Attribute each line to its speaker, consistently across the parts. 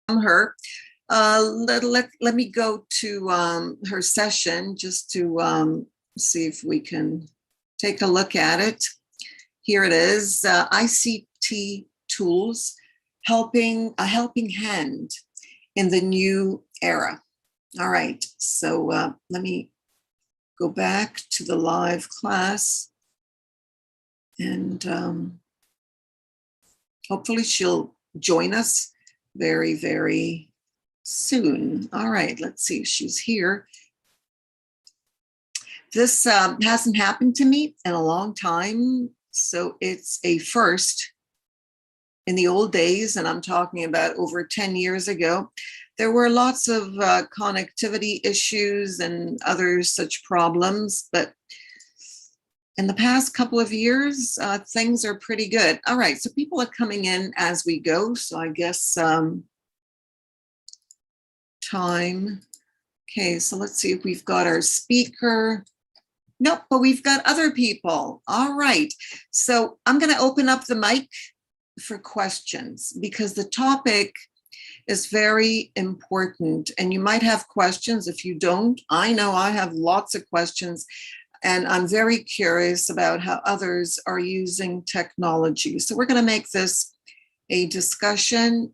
Speaker 1: her. Let me go to her session just to see if we can take a look at it. Here it is, ICT tools, a helping hand in the new era. All right, so let me go back to the live class and hopefully she'll join us very, very soon. All right, let's see if she's here. This hasn't happened to me in a long time, so it's a first. In the old days, and I'm talking about over 10 years ago, there were lots of connectivity issues and other such problems, but in the past couple of years, things are pretty good. All right, so people are coming in as we go, so I guess time. Okay, so let's see if we've got our speaker. Nope, but we've got other people. All right, so I'm going to open up the mic for questions because the topic is very important and you might have questions. If you don't, I know I have lots of questions and I'm very curious about how others are using technology. So we're going to make this a discussion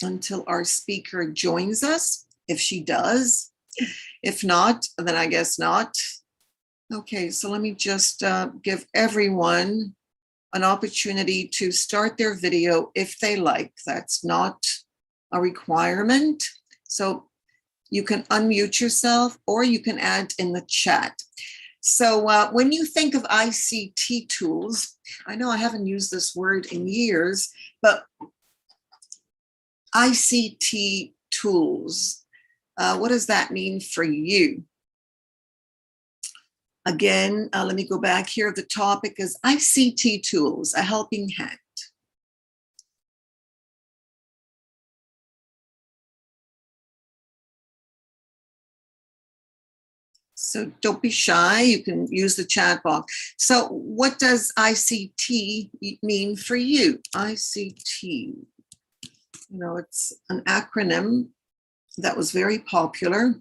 Speaker 1: until our speaker joins us, if she does. If not, then I guess not. Okay, so let me just give everyone an opportunity to start their video if they like. That's not a requirement. So you can unmute yourself or you can add in the chat. So when you think of ICT tools, I know I haven't used this word in years, but ICT tools, what does that mean for you? Again, let me go back here. The topic is ICT tools, a helping hand. So don't be shy. You can use the chat box. So what does ICT mean for you? ICT, you know, it's an acronym that was very popular.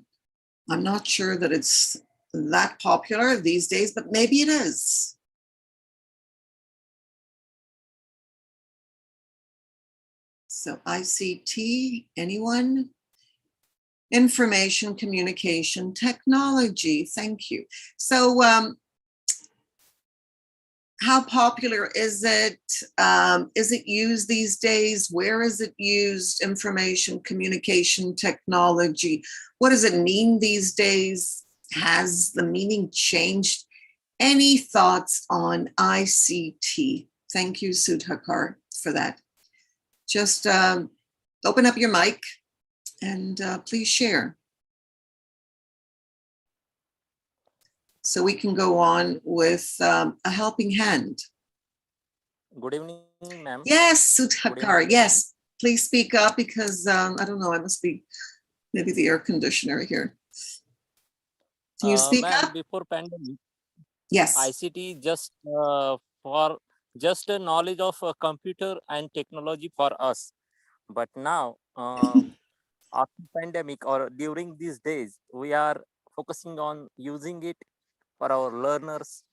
Speaker 1: I'm not sure that it's that popular these days, but maybe it is. So ICT, anyone? Information, communication, technology. Thank you. So how popular is it? Is it used these days? Where is it used? Information, communication, technology. What does it mean these days? Has the meaning changed? Any thoughts on ICT? Thank you, Sudhakar, for that. Just open up your mic and please share. So we can go on with a helping hand.
Speaker 2: Good evening, ma'am.
Speaker 1: Yes, Sudhakar, yes. Please speak up because I don't know, I must be maybe the air conditioner here. Can you speak up?
Speaker 2: Before pandemic,
Speaker 1: Yes.
Speaker 2: ICT just for just a knowledge of computer and technology for us. But now, after pandemic or during these days, we are focusing on using it for our learners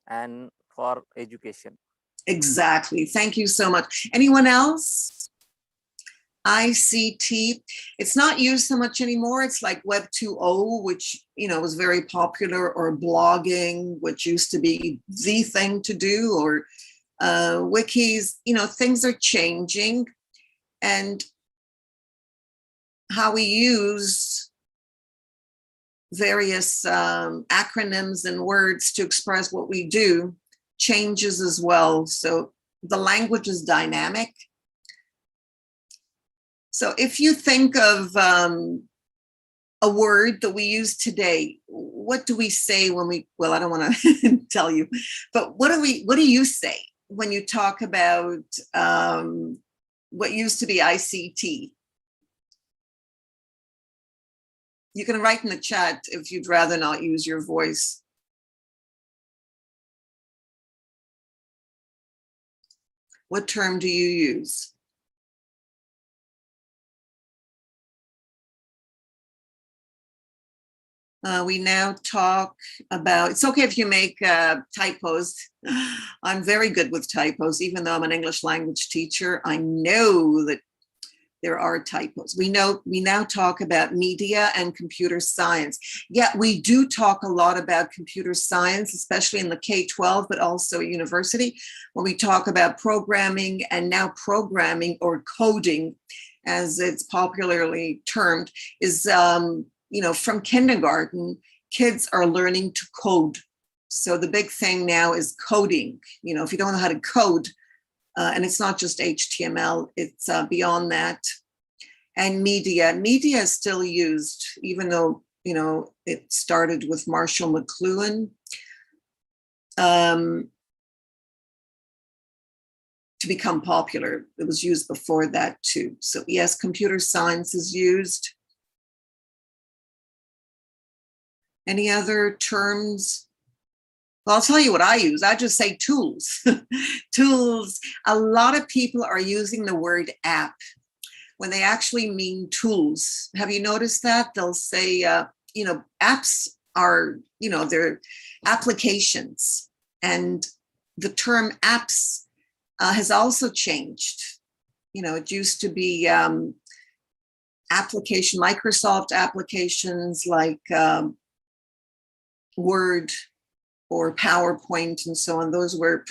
Speaker 2: and for education.
Speaker 1: Exactly. Thank you so much. Anyone else? ICT, it's not used so much anymore. It's like Web 2.0, which, you know, was very popular, or blogging, which used to be the thing to do, or wikis. You know, things are changing, and how we use various acronyms and words to express what we do changes as well. So the language is dynamic. So if you think of a word that we use today, what do we say when we, well, I don't want to tell you, but what do you say when you talk about what used to be ICT? You can write in the chat if you'd rather not use your voice. What term do you use? We now talk about, it's okay if you make typos. I'm very good with typos, even though I'm an English language teacher. I know that there are typos. We now talk about media and computer science. Yeah, we do talk a lot about computer science, especially in the K-12, but also university, when we talk about programming, and now programming or coding, as it's popularly termed, is, from kindergarten, kids are learning to code. So the big thing now is coding. If you don't know how to code, and it's not just HTML, it's beyond that. And media is still used, even though, it started with Marshall McLuhan. To become popular. It was used before that too. So yes, computer science is used. Any other terms? Well, I'll tell you what I use. I just say tools. Tools. A lot of people are using the word app when they actually mean tools. Have you noticed that? They'll say, apps are, they're applications. And the term apps has also changed. It used to be Microsoft applications like Word or PowerPoint and so on. Those were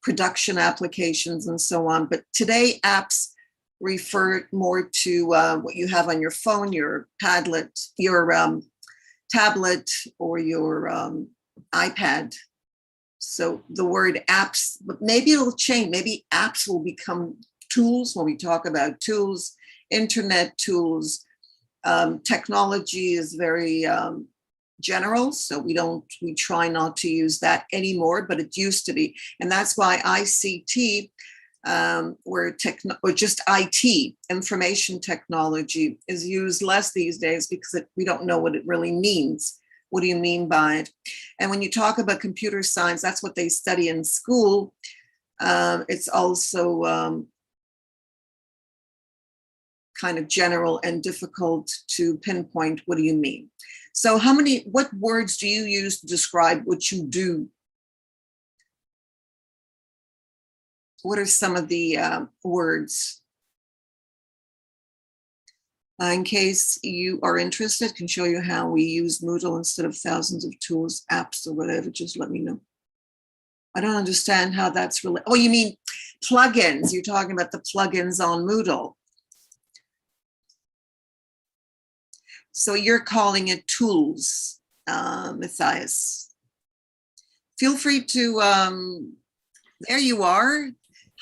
Speaker 1: production applications and so on. But today, apps refer more to what you have on your phone, your tablet, or your iPad. So the word apps, but maybe it'll change. Maybe apps will become tools when we talk about tools, internet tools. Technology is very general, so we try not to use that anymore, but it used to be. And that's why ICT, or just IT, information technology, is used less these days because we don't know what it really means. What do you mean by it? And when you talk about computer science, that's what they study in school. It's also kind of general and difficult to pinpoint. What do you mean? So what words do you use to describe what you do? What are some of the words? In case you are interested, I can show you how we use Moodle instead of thousands of tools, apps, or whatever. Just let me know. I don't understand how that's really. Oh, you mean plugins? You're talking about the plugins on Moodle. So you're calling it tools, Matthias. Feel free to. There you are.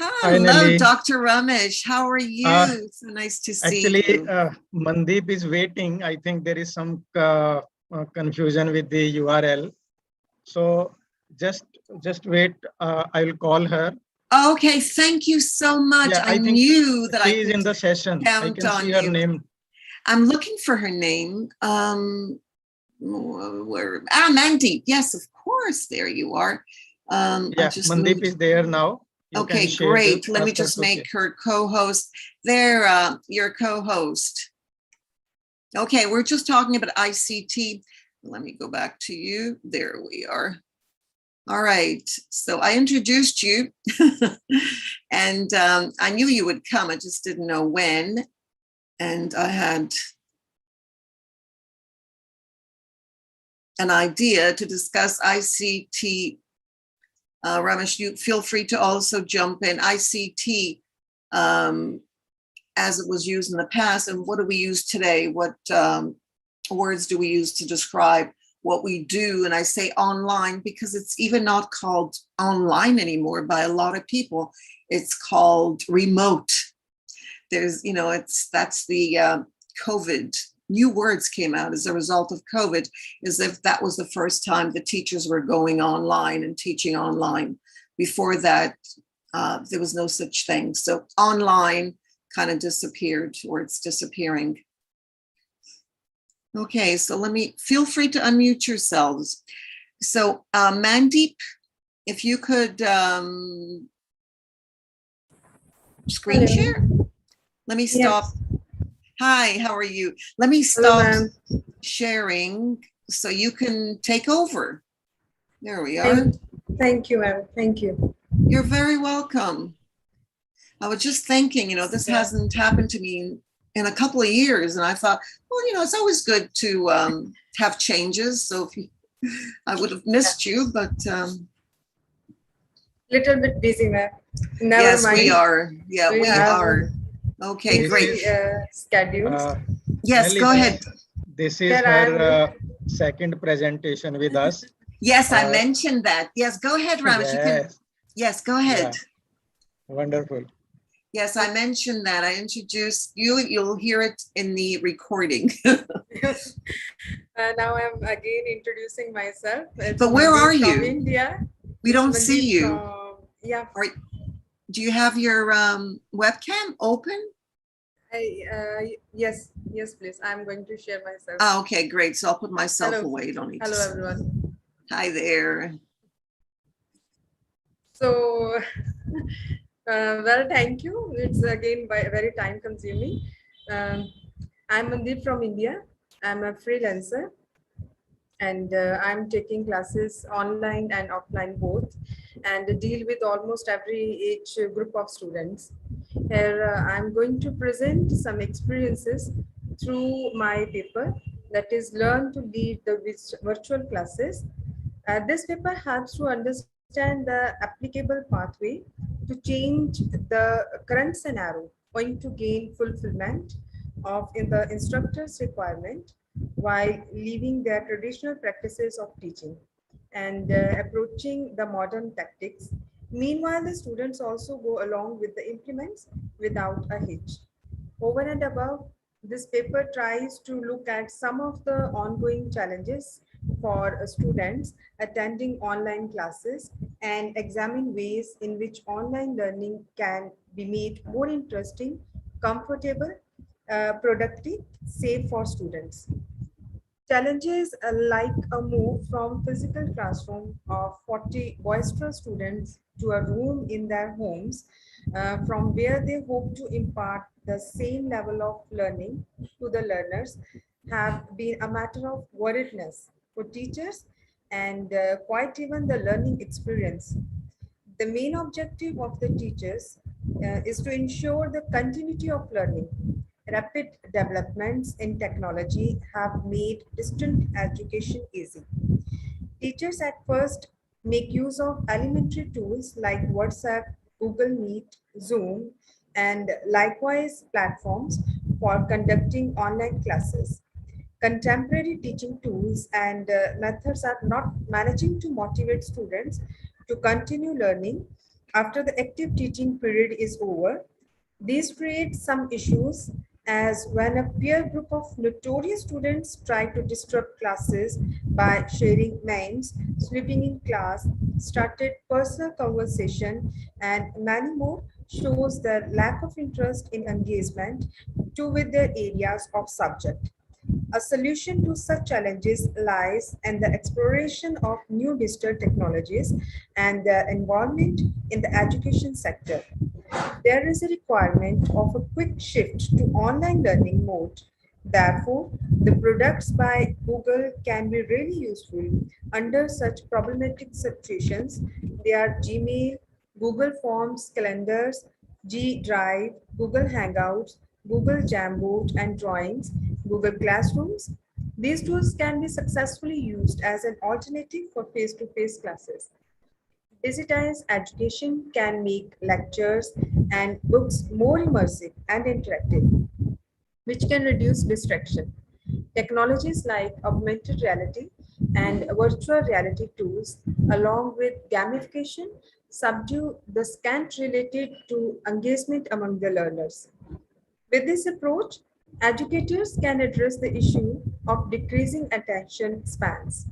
Speaker 1: Hello,
Speaker 3: Finally.
Speaker 1: Dr. Ramesh. How are you? So nice to see
Speaker 3: Actually,
Speaker 1: you.
Speaker 3: Mandeep is waiting. I think there is some confusion with the URL. So just wait. I will call her.
Speaker 1: Okay, thank you so much.
Speaker 3: Yeah,
Speaker 1: I knew that I
Speaker 3: she is
Speaker 1: could
Speaker 3: in the session. I
Speaker 1: count
Speaker 3: can see
Speaker 1: on
Speaker 3: her
Speaker 1: you.
Speaker 3: name.
Speaker 1: I'm looking for her name. Mandeep. Yes, of course. There you are.
Speaker 3: Yeah, Mandeep is there now. You
Speaker 1: okay, great. Let me just make her co-host. There, your co-host. Okay, we're just talking about ICT. Let me go back to you. There we are. All right, so I introduced you and I knew you would come. I just didn't know when. And I had an idea to discuss ICT. Ramesh, you feel free to also jump in. ICT, as it was used in the past, and what do we use today? What words do we use to describe what we do? And I say online because it's even not called online anymore by a lot of people. It's called remote. There's, that's the COVID. New words came out as a result of COVID, as if that was the first time the teachers were going online and teaching online. Before that, there was no such thing. So online kind of disappeared, or it's disappearing. Okay, so feel free to unmute yourselves. So Mandeep, if you could screen share. Let me stop.
Speaker 4: Yes.
Speaker 1: Hi, how are you? Let me stop sharing so you can take over. There we are.
Speaker 4: Thank you, ma'am. Thank you.
Speaker 1: You're very welcome. I was just thinking, this hasn't happened to me in a couple of years. And I thought, well, it's always good to have changes. So I would have missed you, but
Speaker 4: Little bit busy, ma'am. Never
Speaker 1: yes,
Speaker 4: mind.
Speaker 1: we are. Yeah, we
Speaker 4: have
Speaker 1: are. Okay,
Speaker 3: This
Speaker 1: great.
Speaker 3: is,
Speaker 4: Schedules.
Speaker 1: Yes,
Speaker 3: Melly,
Speaker 1: go ahead.
Speaker 3: This is
Speaker 4: Sir, I
Speaker 3: her second presentation with us.
Speaker 1: Yes, I
Speaker 3: Uh,
Speaker 1: mentioned that. Yes, go ahead, Ramesh. You can.
Speaker 3: Yes,
Speaker 1: Yes, go ahead.
Speaker 3: wonderful.
Speaker 1: Yes, I mentioned that. I introduced you. You'll hear it in the recording.
Speaker 4: Now I'm again introducing myself. It's
Speaker 1: But where
Speaker 4: Mandeep
Speaker 1: are
Speaker 4: from
Speaker 1: you?
Speaker 4: India.
Speaker 1: We don't
Speaker 4: Mandeep
Speaker 1: see you.
Speaker 4: Yeah.
Speaker 1: Do you have your webcam open?
Speaker 4: Yes, please. I'm going to share myself.
Speaker 1: Oh, okay, great. So I'll put myself
Speaker 4: Hello.
Speaker 1: away. You don't need
Speaker 4: Hello,
Speaker 1: to.
Speaker 4: everyone.
Speaker 1: Hi there.
Speaker 4: So, well, thank you. It's again very time consuming. I'm Mandeep from India. I'm a freelancer and I'm taking classes online and offline both and deal with almost every age group of students. Here I'm going to present some experiences through my paper that is Learn to Lead the Virtual Classes. This paper helps to understand the applicable pathway to change the current scenario going to gain fulfillment of in the instructor's requirement while leaving their traditional practices of teaching and approaching the modern tactics. Meanwhile, the students also go along with the implements without a hitch. Over and above, this paper tries to look at some of the ongoing challenges for students attending online classes and examine ways in which online learning can be made more interesting, comfortable, productive, safe for students. Challenges like a move from physical classroom of 40 boisterous students to a room in their homes from where they hope to impart the same level of learning to the learners have been a matter of worriedness for teachers and quite even the learning experience. The main objective of the teachers is to ensure the continuity of learning. Rapid developments in technology have made distant education easy. Teachers at first make use of elementary tools like WhatsApp, Google Meet, Zoom, and likewise platforms for conducting online classes. Contemporary teaching tools and methods are not managing to motivate students to continue learning after the active teaching period is over. These create some issues as when a peer group of notorious students try to disrupt classes by sharing memes, sleeping in class, started personal conversation, and many more shows their lack of interest in engagement to with their areas of subject. A solution to such challenges lies in the exploration of new digital technologies and their involvement in the education sector. There is a requirement of a quick shift to online learning mode. Therefore, the products by Google can be really useful under such problematic situations. They are Gmail, Google Forms, Calendars, G Drive, Google Hangouts, Google Jamboard and Drawings, Google Classrooms. These tools can be successfully used as an alternative for face-to-face classes. Digitized education can make lectures and books more immersive and interactive, which can reduce distraction. Technologies like augmented reality and virtual reality tools, along with gamification, subdue the scant related to engagement among the learners. With this approach, educators can address the issue of decreasing attention spans.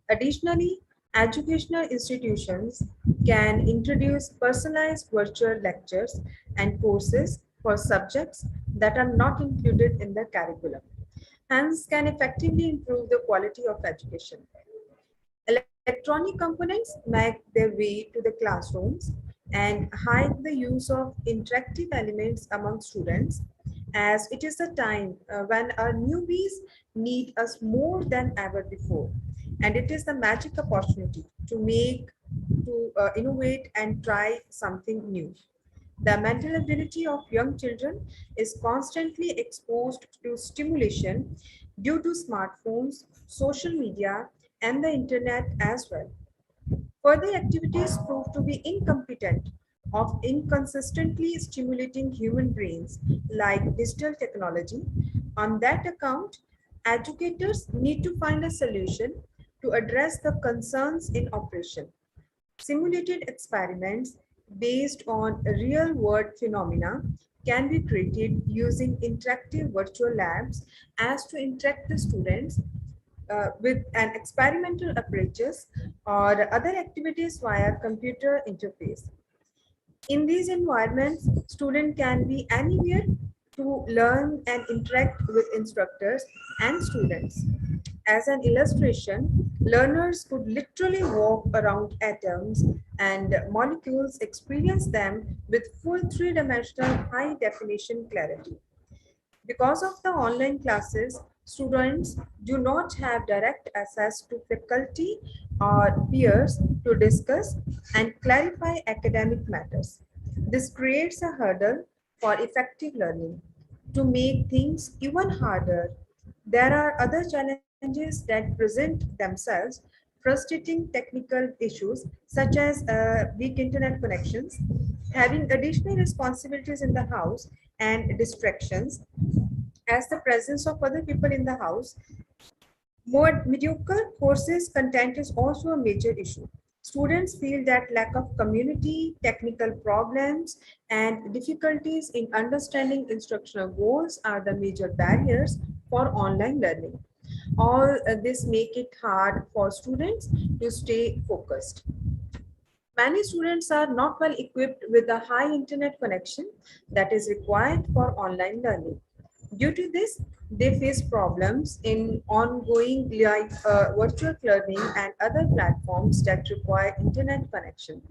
Speaker 4: Additionally, educational institutions can introduce personalized virtual lectures and courses for subjects that are not included in the curriculum, hence can effectively improve the quality of education. Electronic components make their way to the classrooms and hide the use of interactive elements among students as it is the time when our newbies need us more than ever before. And it is the magic opportunity to innovate and try something new. The mental ability of young children is constantly exposed to stimulation due to smartphones, social media, and the internet as well. Further activities prove to be incompetent of inconsistently stimulating human brains like digital technology. On that account, educators need to find a solution to address the concerns in operation. Simulated experiments based on real world phenomena can be created using interactive virtual labs as to interact the students with an experimental approaches or other activities via computer interface. In these environments, students can be anywhere to learn and interact with instructors and students. As an illustration, learners could literally walk around atoms and molecules, experience them with full three-dimensional high-definition clarity. Because of the online classes, students do not have direct access to faculty or peers to discuss and clarify academic matters. This creates a hurdle for effective learning. To make things even harder, there are other challenges that present themselves, frustrating technical issues such as weak internet connections, having additional responsibilities in the house, and distractions as the presence of other people in the house. More mediocre courses content is also a major issue. Students feel that lack of community, technical problems, and difficulties in understanding instructional goals are the major barriers for online learning. All this make it hard for students to stay focused. Many students are not well equipped with a high internet connection that is required for online learning. Due to this, they face problems in ongoing like virtual learning and other platforms that require internet connection.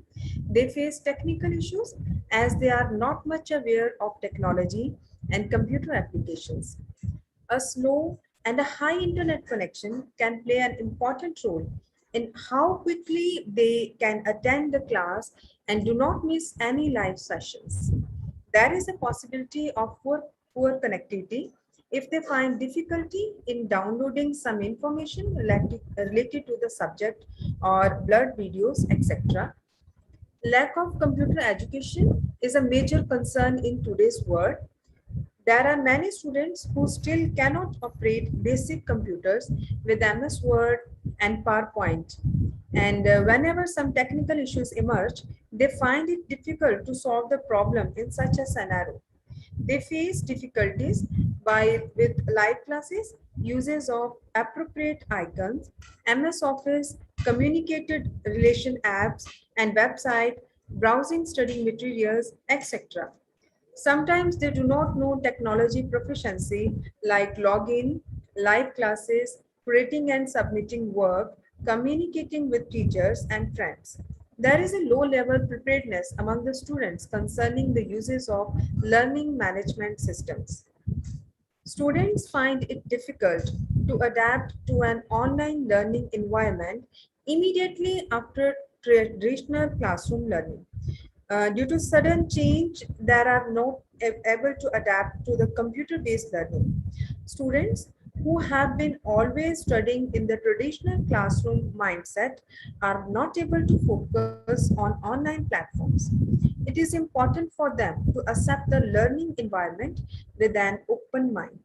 Speaker 4: They face technical issues as they are not much aware of technology and computer applications. A slow and a high internet connection can play an important role in how quickly they can attend the class and do not miss any live sessions. There is a possibility of poor connectivity if they find difficulty in downloading some information related to the subject or blurred videos, etc. Lack of computer education is a major concern in today's world. There are many students who still cannot operate basic computers with MS Word and PowerPoint. And whenever some technical issues emerge, they find it difficult to solve the problem in such a scenario. They face difficulties with live classes, uses of appropriate icons, MS Office, communicated relation apps and website, browsing study materials, etc. Sometimes they do not know technology proficiency like login, live classes, creating and submitting work, communicating with teachers and friends. There is a low level preparedness among the students concerning the uses of learning management systems. Students find it difficult to adapt to an online learning environment immediately after traditional classroom learning. Due to sudden change, they are not able to adapt to the computer-based learning. Students who have been always studying in the traditional classroom mindset are not able to focus on online platforms. It is important for them to accept the learning environment with an open mind.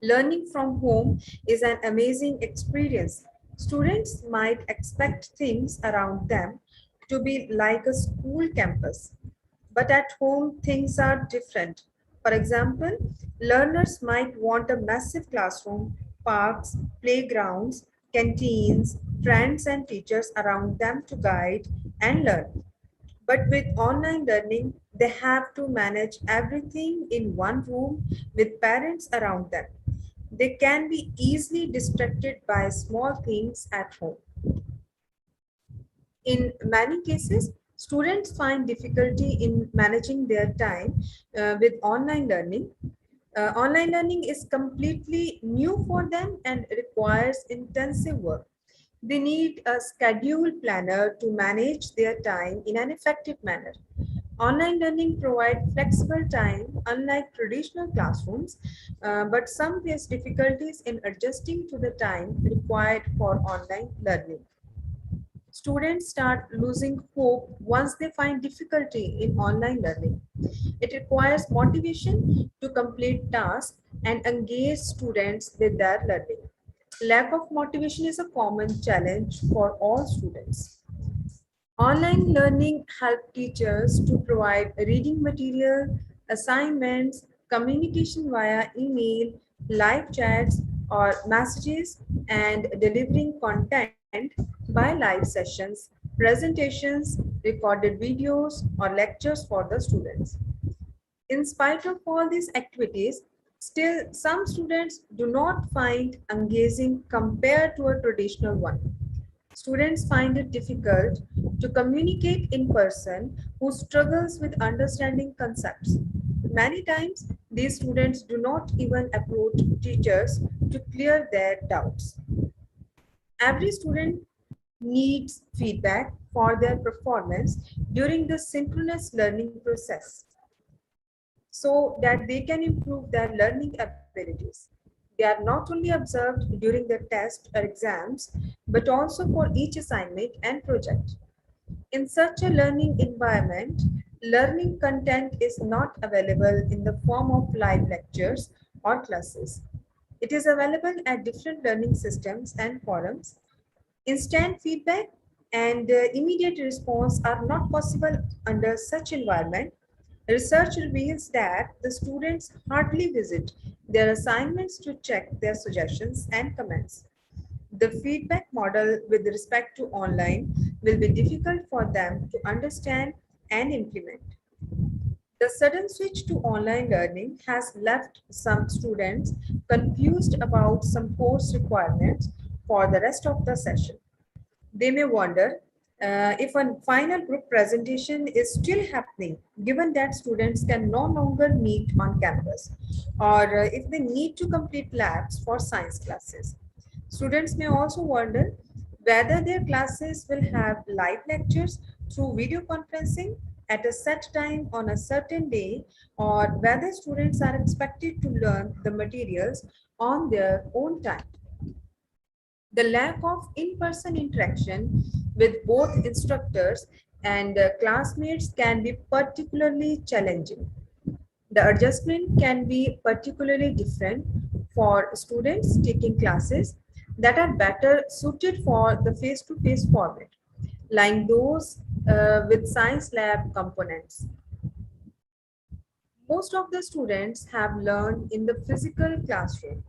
Speaker 4: Learning from home is an amazing experience. Students might expect things around them to be like a school campus, but at home things are different. For example, learners might want a massive classroom, parks, playgrounds, canteens, friends and teachers around them to guide and learn. But with online learning, they have to manage everything in one room with parents around them. They can be easily distracted by small things at home. In many cases, Students find difficulty in managing their time with online learning. Online learning is completely new for them and requires intensive work. They need a schedule planner to manage their time in an effective manner. Online learning provides flexible time, unlike traditional classrooms, but some face difficulties in adjusting to the time required for online learning. Students start losing hope once they find difficulty in online learning. It requires motivation to complete tasks and engage students with their learning. Lack of motivation is a common challenge for all students. Online learning helps teachers to provide reading material, assignments, communication via email, live chats, or messages, and delivering content by live sessions, presentations, recorded videos, or lectures for the students. In spite of all these activities, still some students do not find engaging compared to a traditional one. Students find it difficult to communicate in person who struggles with understanding concepts. Many times, these students do not even approach teachers to clear their doubts. Every student needs feedback for their performance during the synchronous learning process so that they can improve their learning abilities. They are not only observed during the test or exams, but also for each assignment and project. In such a learning environment, learning content is not available in the form of live lectures or classes. It is available at different learning systems and forums. Instant feedback and immediate response are not possible under such environment. Research reveals that the students hardly visit their assignments to check their suggestions and comments. The feedback model with respect to online will be difficult for them to understand and implement. The sudden switch to online learning has left some students confused about some course requirements for the rest of the session. They may wonder if a final group presentation is still happening, given that students can no longer meet on campus, or if they need to complete labs for science classes. Students may also wonder whether their classes will have live lectures through video conferencing at a set time on a certain day, or whether students are expected to learn the materials on their own time. The lack of in-person interaction with both instructors and classmates can be particularly challenging. The adjustment can be particularly different for students taking classes that are better suited for the face-to-face format, like those with science lab components. Most of the students have learned in the physical classroom.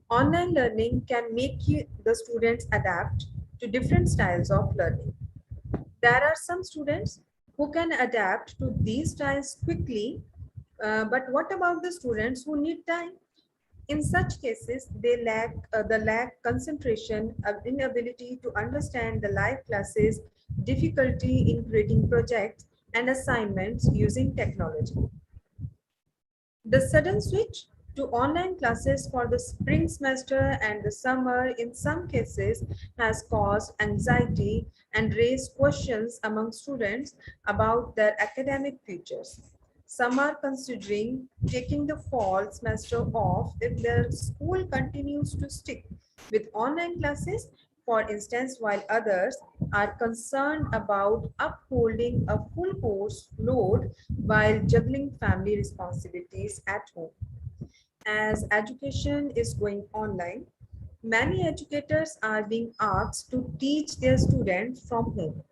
Speaker 4: Online learning can make the students adapt to different styles of learning. There are some students who can adapt to these styles quickly, but what about the students who need time? In such cases, they lack concentration, inability to understand the live classes, difficulty in creating projects and assignments using technology. The sudden switch to online classes for the spring semester and the summer in some cases has caused anxiety and raised questions among students about their academic futures. Some are considering taking the fall semester off if their school continues to stick with online classes, for instance, while others are concerned about upholding a full course load while juggling family responsibilities at home. As education is going online, many educators are being asked to teach their students from home.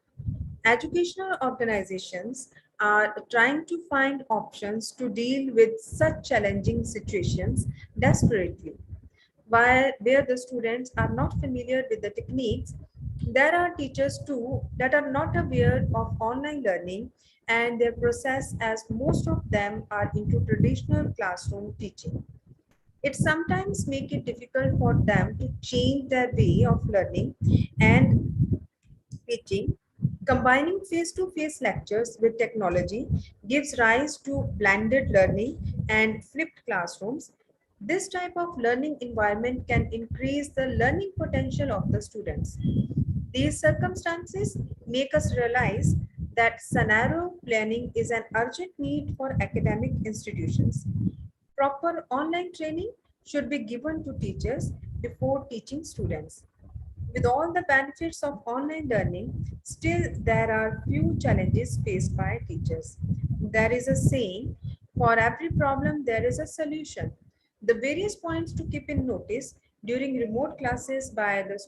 Speaker 4: Educational organizations are trying to find options to deal with such challenging situations desperately. While where the students are not familiar with the techniques, there are teachers too that are not aware of online learning and their process, as most of them are into traditional classroom teaching. It sometimes make it difficult for them to change their way of learning and teaching Combining face-to-face lectures with technology gives rise to blended learning and flipped classrooms. This type of learning environment can increase the learning potential of the students. These circumstances make us realize that scenario planning is an urgent need for academic institutions. Proper online training should be given to teachers before teaching students. With all the benefits of online learning, still there are few challenges faced by teachers. There is a saying, for every problem there is a solution. The various points to keep in notice during remote classes by the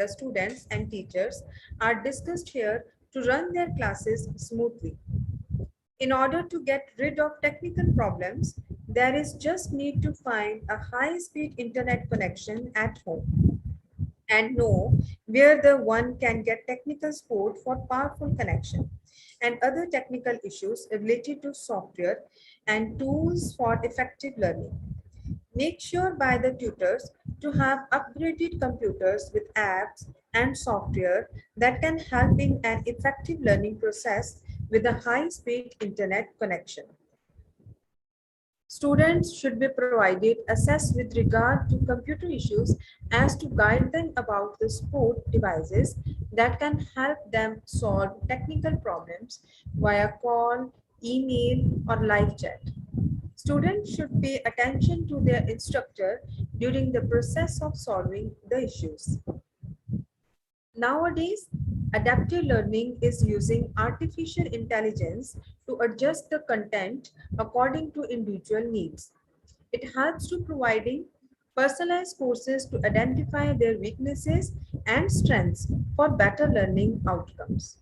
Speaker 4: students and teachers are discussed here to run their classes smoothly. In order to get rid of technical problems, there is just need to find a high-speed internet connection at home and know where the one can get technical support for powerful connection and other technical issues related to software and tools for effective learning. Make sure by the tutors to have upgraded computers with apps and software that can help in an effective learning process with a high-speed internet connection. Students should be provided access with regard to computer issues as to guide them about the support devices that can help them solve technical problems via call, email, or live chat. Students should pay attention to their instructor during the process of solving the issues. Nowadays, adaptive learning is using artificial intelligence to adjust the content according to individual needs. It helps to providing personalized courses to identify their weaknesses and strengths for better learning outcomes.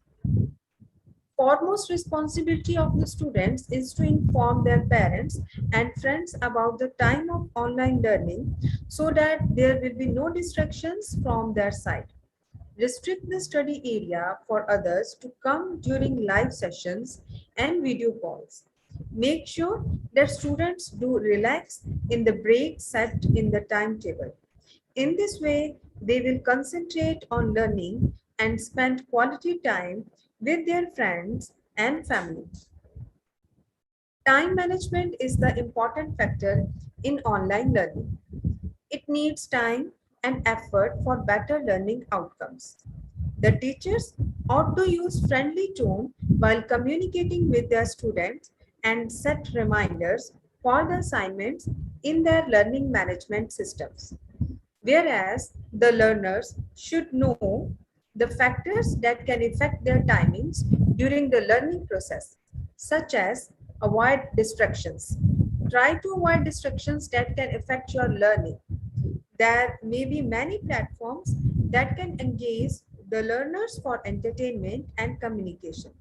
Speaker 4: Foremost responsibility of the students is to inform their parents and friends about the time of online learning so that there will be no distractions from their side. Restrict the study area for others to come during live sessions and video calls. Make sure that students do relax in the break set in the timetable. In this way, they will concentrate on learning and spend quality time with their friends and family. Time management is the important factor in online learning. It needs time and effort for better learning outcomes. The teachers ought to use friendly tone while communicating with their students and set reminders for the assignments in their learning management systems. Whereas the learners should know the factors that can affect their timings during the learning process, such as avoid distractions. Try to avoid distractions that can affect your learning. There may be many platforms that can engage the learners for entertainment and communication.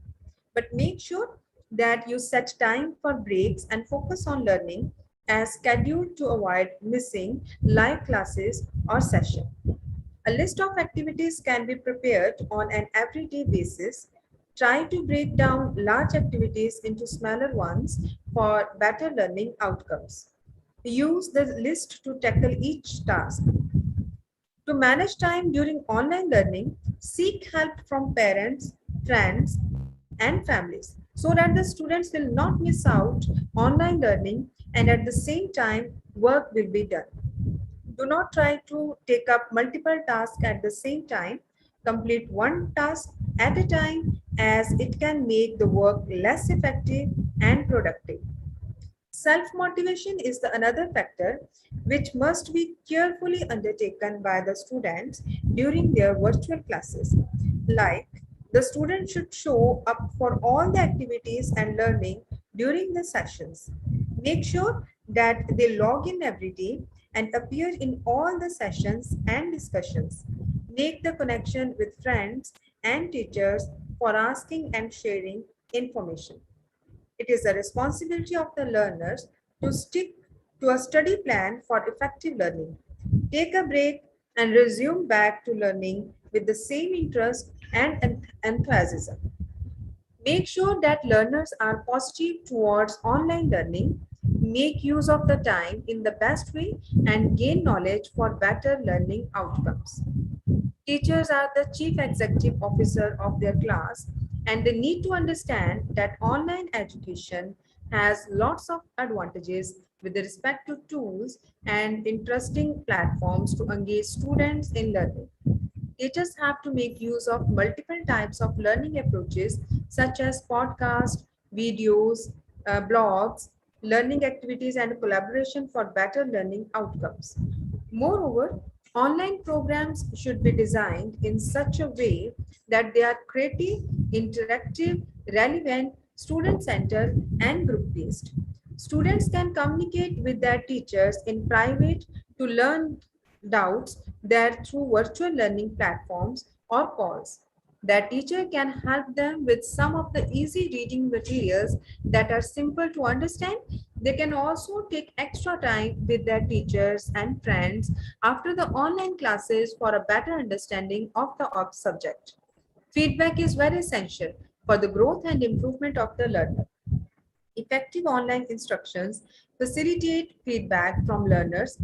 Speaker 4: But make sure that you set time for breaks and focus on learning as scheduled to avoid missing live classes or session. A list of activities can be prepared on an everyday basis. Try to break down large activities into smaller ones for better learning outcomes. Use the list to tackle each task. To manage time during online learning, seek help from parents, friends, and families so that the students will not miss out online learning and at the same time work will be done. Do not try to take up multiple tasks at the same time. Complete one task at a time as it can make the work less effective and productive. Self-motivation is the another factor which must be carefully undertaken by the students during their virtual classes. Like, the student should show up for all the activities and learning during the sessions. Make sure that they log in every day and appear in all the sessions and discussions. Make the connection with friends and teachers for asking and sharing information. It is the responsibility of the learners to stick to a study plan for effective learning. Take a break and resume back to learning with the same interest and enthusiasm. Make sure that learners are positive towards online learning, make use of the time in the best way, and gain knowledge for better learning outcomes. Teachers are the chief executive officer of their class, and they need to understand that online education has lots of advantages with respect to tools and interesting platforms to engage students in learning. Teachers have to make use of multiple types of learning approaches such as podcasts, videos, blogs, learning activities, and collaboration for better learning outcomes. Moreover, online programs should be designed in such a way that they are creative, interactive, relevant, student-centered, and group-based. Students can communicate with their teachers in private to learn doubts there through virtual learning platforms or calls. Their teacher can help them with some of the easy reading materials that are simple to understand. They can also take extra time with their teachers and friends after the online classes for a better understanding of the subject. Feedback is very essential for the growth and improvement of the learner. Effective online instructions facilitate feedback from learners,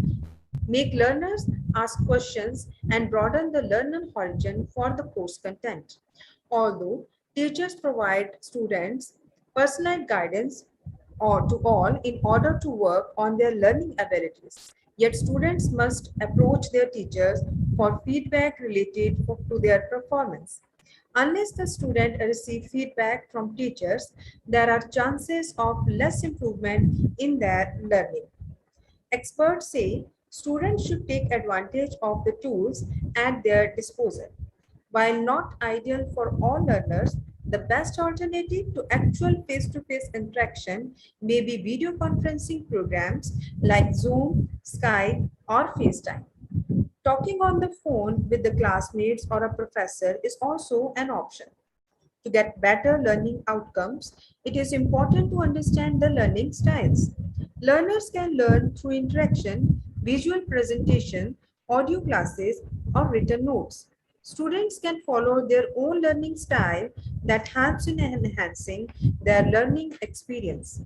Speaker 4: make learners ask questions, and broaden the learner horizon for the course content. Although teachers provide students personalized guidance or to all in order to work on their learning abilities, yet students must approach their teachers for feedback related to their performance. Unless the student receive feedback from teachers, there are chances of less improvement in their learning. Experts say students should take advantage of the tools at their disposal. While not ideal for all learners, the best alternative to actual face-to-face interaction may be video conferencing programs like Zoom, Skype, or FaceTime. Talking on the phone with the classmates or a professor is also an option. To get better learning outcomes, it is important to understand the learning styles. Learners can learn through interaction, visual presentation, audio classes, or written notes. Students can follow their own learning style that helps in enhancing their learning experience.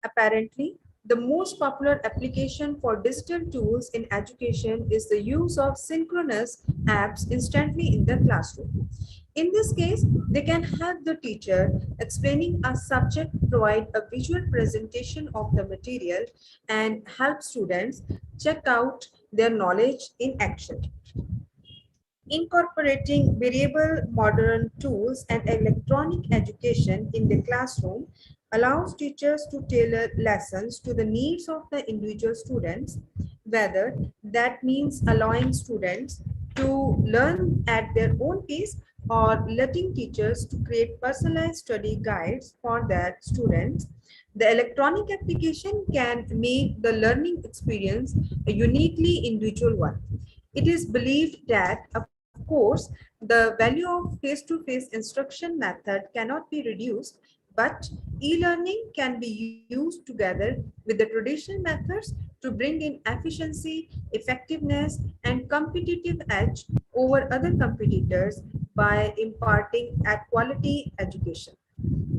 Speaker 4: Apparently, the most popular application for digital tools in education is the use of synchronous apps instantly in the classroom. In this case, they can help the teacher explaining a subject, provide a visual presentation of the material, and help students check out their knowledge in action. Incorporating variable modern tools and electronic education in the classroom allows teachers to tailor lessons to the needs of the individual students, whether that means allowing students to learn at their own pace or letting teachers to create personalized study guides for their students. The electronic application can make the learning experience a uniquely individual one. It is believed that, of course, the value of face-to-face instruction method cannot be reduced, but e-learning can be used together with the traditional methods to bring in efficiency, effectiveness, and competitive edge over other competitors by imparting a quality education.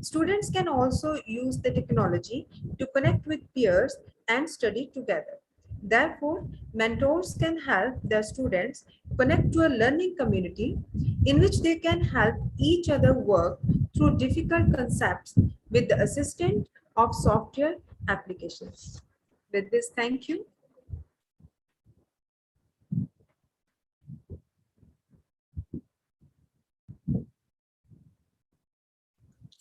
Speaker 4: Students can also use the technology to connect with peers and study together. Therefore, mentors can help their students connect to a learning community in which they can help each other work through difficult concepts with the assistance of software applications. With this, thank you.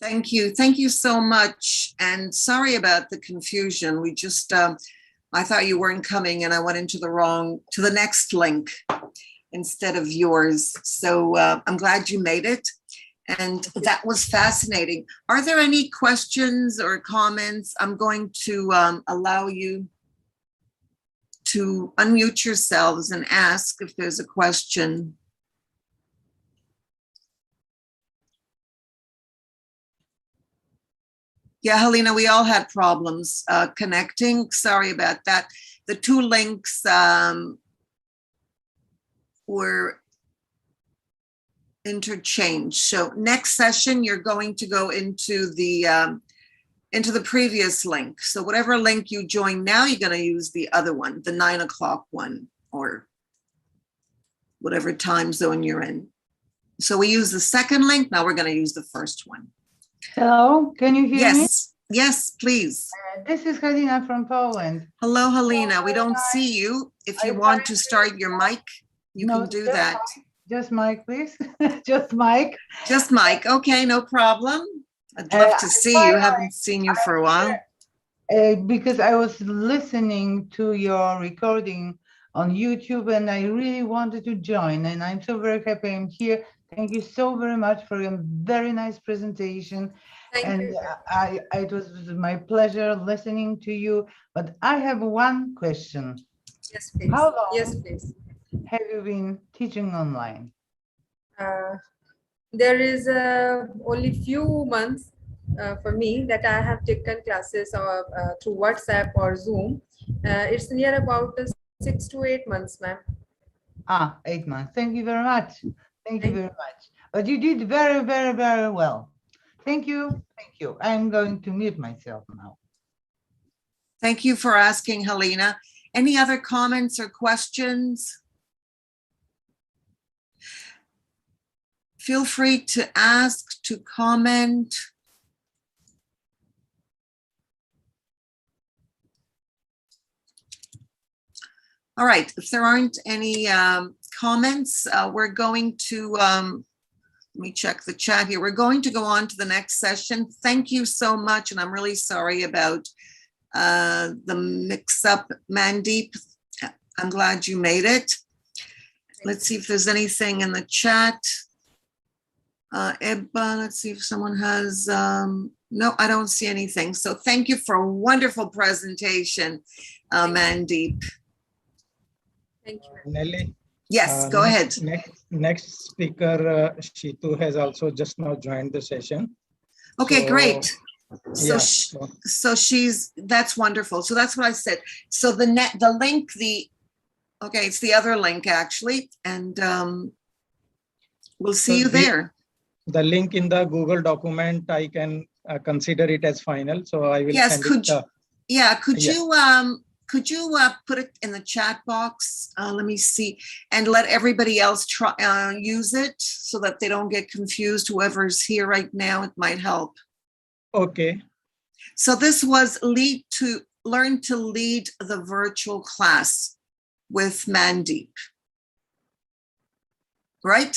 Speaker 1: Thank you. Thank you so much. And sorry about the confusion. We just, I thought you weren't coming and I went into to the next link instead of yours. So I'm glad you made it. And that was fascinating. Are there any questions or comments? I'm going to allow you to unmute yourselves and ask if there's a question. Yeah, Helena, we all had problems connecting. Sorry about that. The two links were interchanged. So next session, you're going to go into the previous link. So whatever link you join now, you're going to use the other one, the 9 o'clock one, or whatever time zone you're in. So we use the second link. Now we're going to use the first one.
Speaker 5: Hello, can you hear me?
Speaker 1: Yes, yes, please.
Speaker 5: This is Halina from Poland.
Speaker 1: Hello, Helena. We don't see you. If you want to start your mic, you
Speaker 5: No,
Speaker 1: can do
Speaker 5: just
Speaker 1: that.
Speaker 5: Just Mike, please. Just Mike.
Speaker 1: Just Mike. Okay, no problem. I'd love to see you. Haven't seen you for a while.
Speaker 5: Because I was listening to your recording on YouTube and I really wanted to join, and I'm so very happy I'm here. Thank you so very much for your very nice presentation.
Speaker 4: Thank you.
Speaker 5: It was my pleasure listening to you, but I have one question.
Speaker 4: Yes, please.
Speaker 5: How long
Speaker 4: Yes, please.
Speaker 5: have you been teaching online?
Speaker 4: There is only few months for me that I have taken classes through WhatsApp or Zoom. It's near about 6 to 8 months, ma'am.
Speaker 5: 8 months. Thank you very much. Thank you very much. But you did very, very, very well. Thank you. Thank you. I'm going to mute myself now.
Speaker 1: Thank you for asking, Helena. Any other comments or questions? Feel free to ask, to comment. All right, if there aren't any comments, we're going to, let me check the chat here. We're going to go on to the next session. Thank you so much, and I'm really sorry about the mix-up, Mandeep. I'm glad you made it. Let's see if there's anything in the chat. Ebba, let's see if someone has, no, I don't see anything. So thank you for a wonderful presentation, Mandeep.
Speaker 4: Thank you.
Speaker 3: Nelly.
Speaker 1: Yes, go ahead.
Speaker 3: Next speaker, Shitu, has also just now joined the session.
Speaker 1: Okay,
Speaker 3: So,
Speaker 1: great. So,
Speaker 3: yeah,
Speaker 1: so she's, that's wonderful. So that's what I said. So the link, okay, it's the other link actually. And we'll see you there.
Speaker 3: The link in the Google document, I can consider it as final. So I will
Speaker 1: Yes,
Speaker 3: send
Speaker 1: could
Speaker 3: it.
Speaker 1: yeah, could
Speaker 3: yeah.
Speaker 1: you put it in the chat box? Let me see, and let everybody else try use it so that they don't get confused. Whoever's here right now, it might help.
Speaker 3: Okay.
Speaker 1: So this was learn to lead the virtual class with Mandeep, right?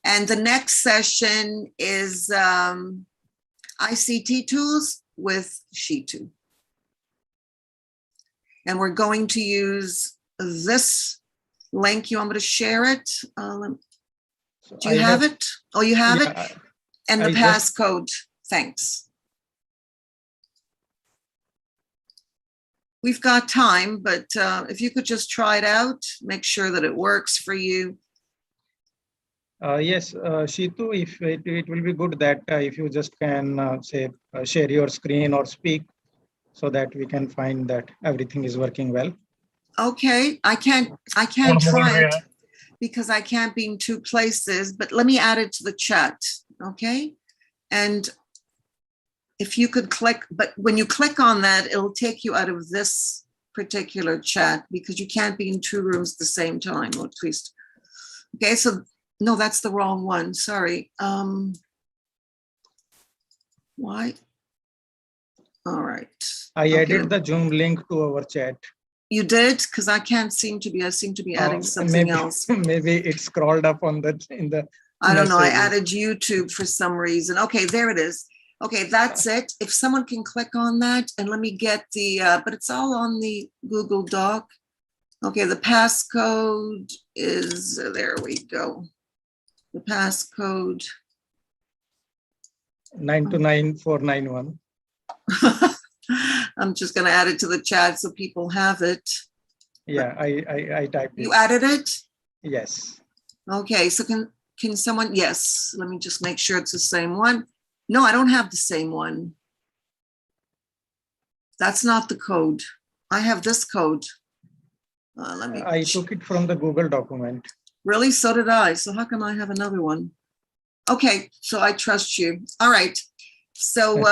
Speaker 1: And the next session is ICT tools with Shitu. And we're going to use this link. You want me to share it? Do you have it? Oh, you have it? And the passcode. Thanks. We've got time, but if you could just try it out, make sure that it works for you.
Speaker 3: Yes, Shitu, if it will be good that if you just can say share your screen or speak so that we can find that everything is working well.
Speaker 1: Okay, I can't try it because I can't be in two places, but let me add it to the chat, okay? And if you could click, but when you click on that, it'll take you out of this particular chat because you can't be in two rooms at the same time, or at least. Okay, so no, that's the wrong one, sorry. Why? All right.
Speaker 3: I added the Zoom link to our chat.
Speaker 1: You did? Because I can't seem to be, I seem to be adding something
Speaker 3: maybe,
Speaker 1: else.
Speaker 3: Maybe it scrolled up on in the
Speaker 1: I don't know, I
Speaker 3: messages.
Speaker 1: added YouTube for some reason. Okay, there it is. Okay, that's it. If someone can click on that and let me get the, but it's all on the Google Doc. Okay, the passcode is, there we go. The passcode.
Speaker 3: 929491.
Speaker 1: I'm just gonna add it to the chat so people have it.
Speaker 3: Yeah, I typed it.
Speaker 1: You added it?
Speaker 3: Yes.
Speaker 1: Okay, so can someone, yes, let me just make sure it's the same one. No, I don't have the same one. That's not the code. I have this code. Let me.
Speaker 3: I took it from the Google document.
Speaker 1: Really? So did I. So how come I have another one? Okay, so I trust you. All right. So